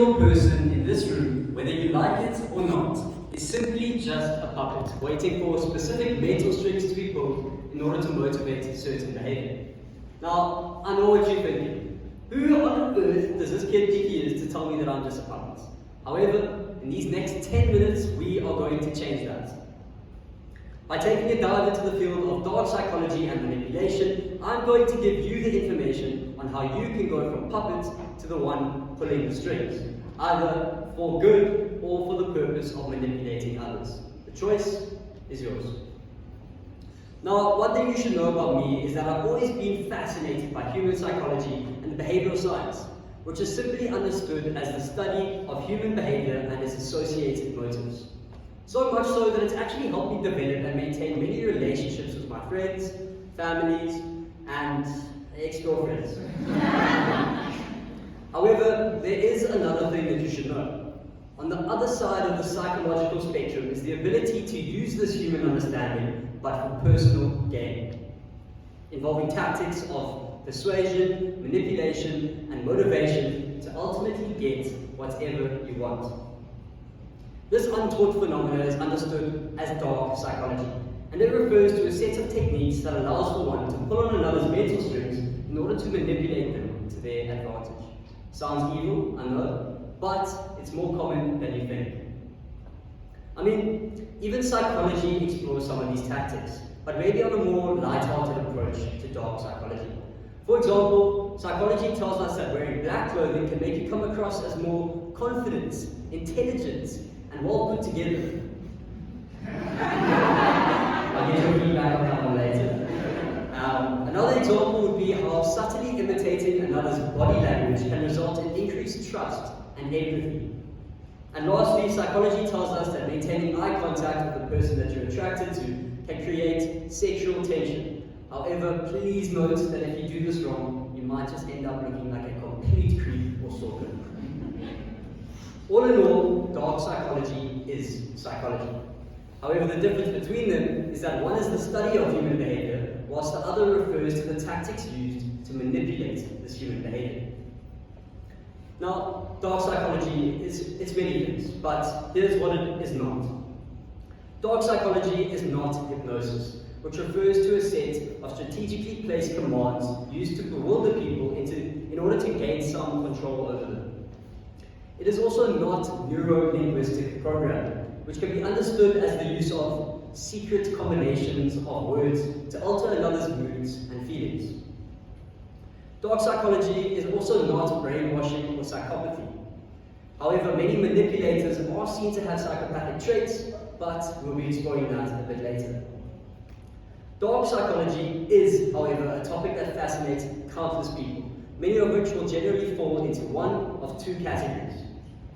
single person in this room, whether you like it or not, is simply just a puppet, waiting for specific mental strings to be pulled in order to motivate certain behavior. Now, I know what you're thinking. Who on earth does this kid think he is to tell me that I'm just a puppet? However, in these next 10 minutes, we are going to change that. By taking a dive into the field of dark psychology and manipulation, I'm going to give you the information on how you can go from puppet to the one pulling the strings, either for good or for the purpose of manipulating others. The choice is yours. Now, one thing you should know about me is that I've always been fascinated by human psychology and behavioral science, which is simply understood as the study of human behavior and its associated motives. So much so that it's actually helped me develop and maintain many relationships with my friends, families, and ex-girlfriends. However, there is another thing that you should know. On the other side of the psychological spectrum is the ability to use this human understanding, but for personal gain, involving tactics of persuasion, manipulation, and motivation to ultimately get whatever you want. This untaught phenomenon is understood as dark psychology, and it refers to a set of techniques that allows for one to pull on another's mental strings in order to manipulate them to their advantage. Sounds evil, I know, but it's more common than you think. I mean, even psychology explores some of these tactics, but maybe on a more light-hearted approach to dark psychology. For example, psychology tells us that wearing black clothing can make you come across as more confident, intelligent, and well put together. I'll get your feedback on that one later. Another example would be how subtly imitating another's body language can result in increased trust and empathy. And lastly, psychology tells us that maintaining eye contact with the person that you're attracted to can create sexual tension. However, please note that if you do this wrong, you might just end up looking like a complete creep or stalker. All in all, dark psychology is psychology. However, the difference between them is that one is the study of human behavior, whilst the other refers to the tactics used to manipulate this human behavior. Now, dark psychology it's many things, but here's what it is not. Dark psychology is not hypnosis, which refers to a set of strategically placed commands used to bewilder people in order to gain some control over them. It is also not neuro-linguistic programming, which can be understood as the use of secret combinations of words to alter another's moods and feelings. Dark psychology is also not brainwashing or psychopathy. However, many manipulators are seen to have psychopathic traits, but we'll be exploring that a bit later. Dark psychology is, however, a topic that fascinates countless people, many of which will generally fall into one of two categories.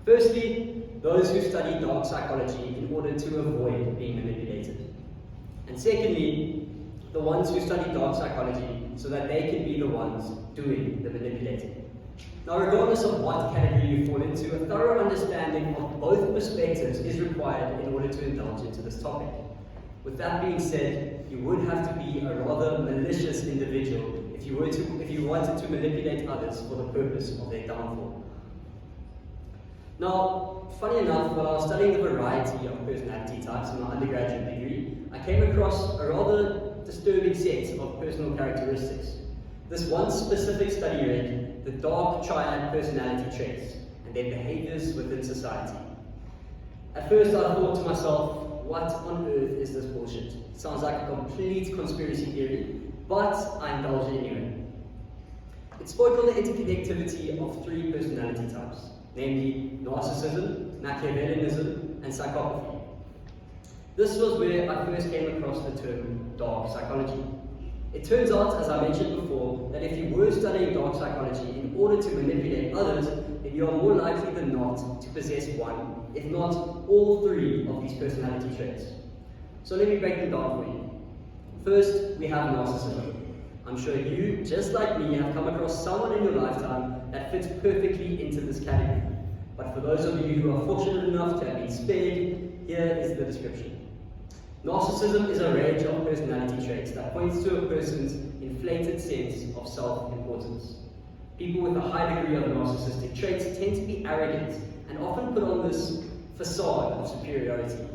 Firstly, those who study dark psychology in order to avoid being manipulated. And secondly, the ones who study dark psychology so that they can be the ones doing the manipulating. Now, regardless of what category you fall into, a thorough understanding of both perspectives is required in order to indulge into this topic. With that being said, you would have to be a rather malicious individual if you wanted to manipulate others for the purpose of their downfall. Now, funny enough, while I was studying the variety of personality types in my undergraduate degree, I came across a rather disturbing set of personal characteristics. This one specific study read the dark triad personality traits and their behaviors within society. At first I thought to myself, what on earth is this bullshit? It sounds like a complete conspiracy theory, but I indulged anyway. It spoke on the interconnectivity of three personality types, namely narcissism, Machiavellianism, and psychopathy. This was where I first came across the term dark psychology. It turns out, as I mentioned before, that if you were studying dark psychology in order to manipulate others, then you are more likely than not to possess one, if not all three of these personality traits. So let me break them down for you. First, we have narcissism. I'm sure you, just like me, have come across someone in your lifetime that fits perfectly into this category. But for those of you who are fortunate enough to have been spared, here is the description. Narcissism is a range of personality traits that points to a person's inflated sense of self-importance. People with a high degree of narcissistic traits tend to be arrogant and often put on this facade of superiority.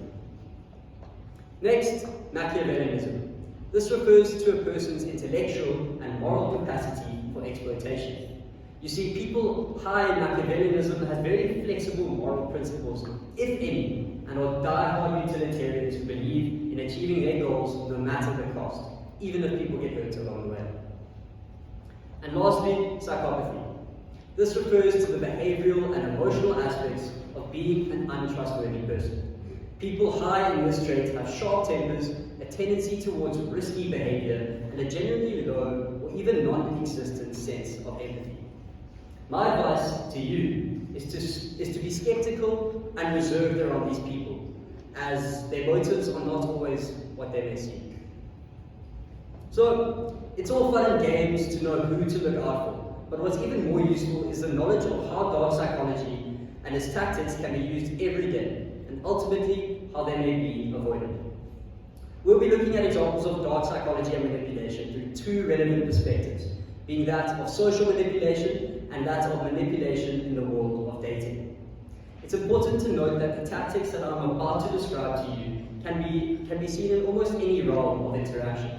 Next, Machiavellianism. This refers to a person's intellectual and moral capacity for exploitation. You see, people high in Machiavellianism have very flexible moral principles, if any, and are die-hard utilitarians who believe in achieving their goals no matter the cost, even if people get hurt along the way. And lastly, psychopathy. This refers to the behavioral and emotional aspects of being an untrustworthy person. People high in this trait have sharp tempers, a tendency towards risky behavior, and a generally low or even non-existent sense of empathy. My advice to you is to be skeptical and reserved around these people, as their motives are not always what they may seem. So, it's all fun and games to know who to look out for, but what's even more useful is the knowledge of how dark psychology and its tactics can be used every day, and ultimately how they may be avoided. We'll be looking at examples of dark psychology and manipulation through two relevant perspectives, being that of social manipulation and that of manipulation in the world of dating. It's important to note that the tactics that I'm about to describe to you can be seen in almost any realm of interaction,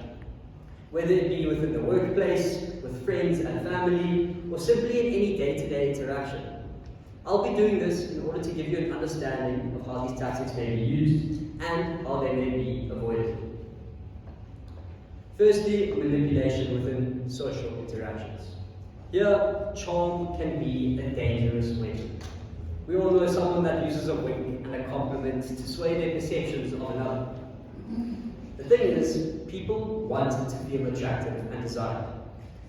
whether it be within the workplace, with friends and family, or simply in any day-to-day interaction. I'll be doing this in order to give you an understanding of how these tactics may be used and how they may be avoided. Firstly, manipulation within social interactions. Here, charm can be a dangerous weapon. We all know someone that uses a wink and a compliment to sway their perceptions of another. The thing is, people want to feel attractive and desired.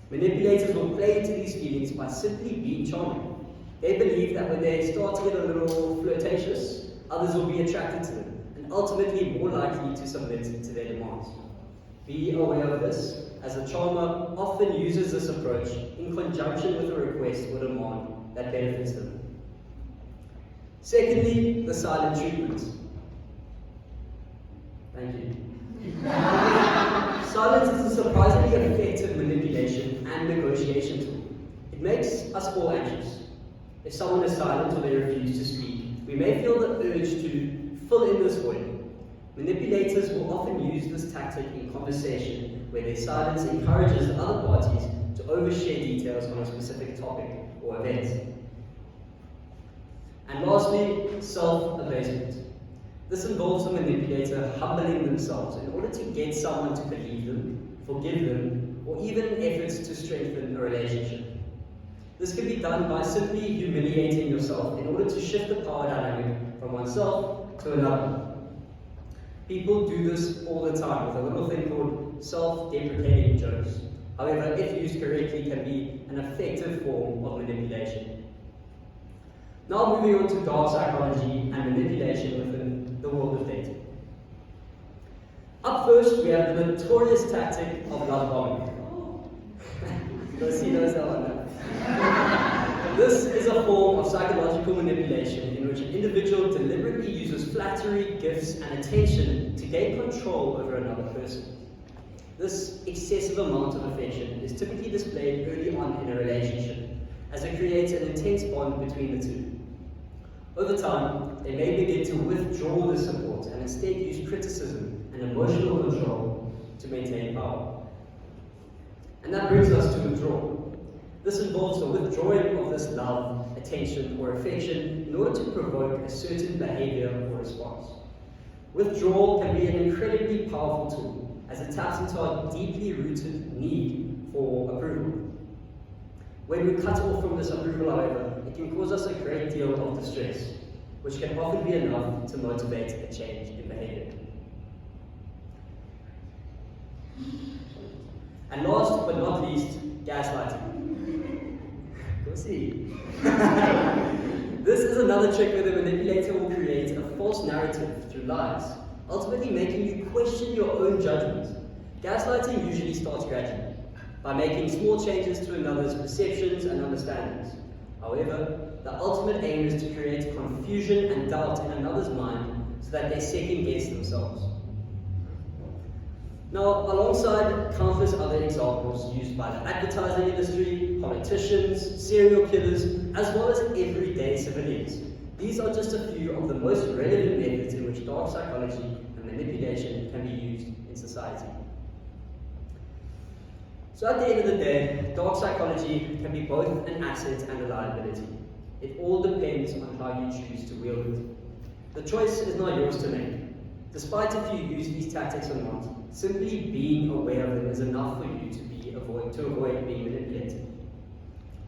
Manipulators will play into these feelings by simply being charming. They believe that when they start to get a little flirtatious, others will be attracted to them, and ultimately more likely to submit to their demands. Be aware of this, as a charmer often uses this approach in conjunction with a request or demand that benefits them. Secondly, the silent treatment. Thank you. Silence is a surprisingly effective manipulation and negotiation tool. It makes us all anxious. If someone is silent or they refuse to speak, we may feel the urge to fill in this void. Manipulators will often use this tactic in conversation where their silence encourages the other parties to overshare details on a specific topic or event. And lastly, self-abasement. This involves the manipulator humbling themselves in order to get someone to believe them, forgive them, or even efforts to strengthen a relationship. This can be done by simply humiliating yourself in order to shift the power dynamic from oneself to another. People do this all the time with a little thing called self-deprecating jokes. However, if used correctly, can be an effective form of manipulation. Now moving on to dark psychology and manipulation within the world of dating. Up first, we have the notorious tactic of love bombing. Those that one now. This is a form of psychological manipulation in which an individual deliberately uses flattery, gifts, and attention to gain control over another person. This excessive amount of affection is typically displayed early on in a relationship, as it creates an intense bond between the two. Over time, they may begin to withdraw the support and instead use criticism and emotional control to maintain power. And that brings us to withdrawal. This involves the withdrawing of this love, attention, or affection in order to provoke a certain behavior or response. Withdrawal can be an incredibly powerful tool, as it taps into our deeply rooted need for approval. When we cut off from this approval, however, it can cause us a great deal of distress, which can often be enough to motivate a change in behavior. And last but not least, gaslighting. Go see. This is another trick where the manipulator will create a false narrative through lies, ultimately making you question your own judgment. Gaslighting usually starts gradually, by making small changes to another's perceptions and understandings. However, the ultimate aim is to create confusion and doubt in another's mind so that they second guess themselves. Now, alongside countless other examples used by the advertising industry, politicians, serial killers, as well as everyday civilians. These are just a few of the most relevant methods in which dark psychology and manipulation can be used in society. So at the end of the day, dark psychology can be both an asset and a liability. It all depends on how you choose to wield it. The choice is not yours to make. Despite if you use these tactics or not, simply being aware of them is enough for you to avoid being manipulated.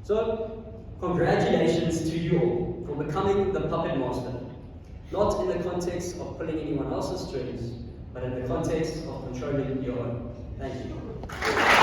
So, congratulations to you all for becoming the puppet master. Not in the context of pulling anyone else's strings, but in the context of controlling your own. Thank you.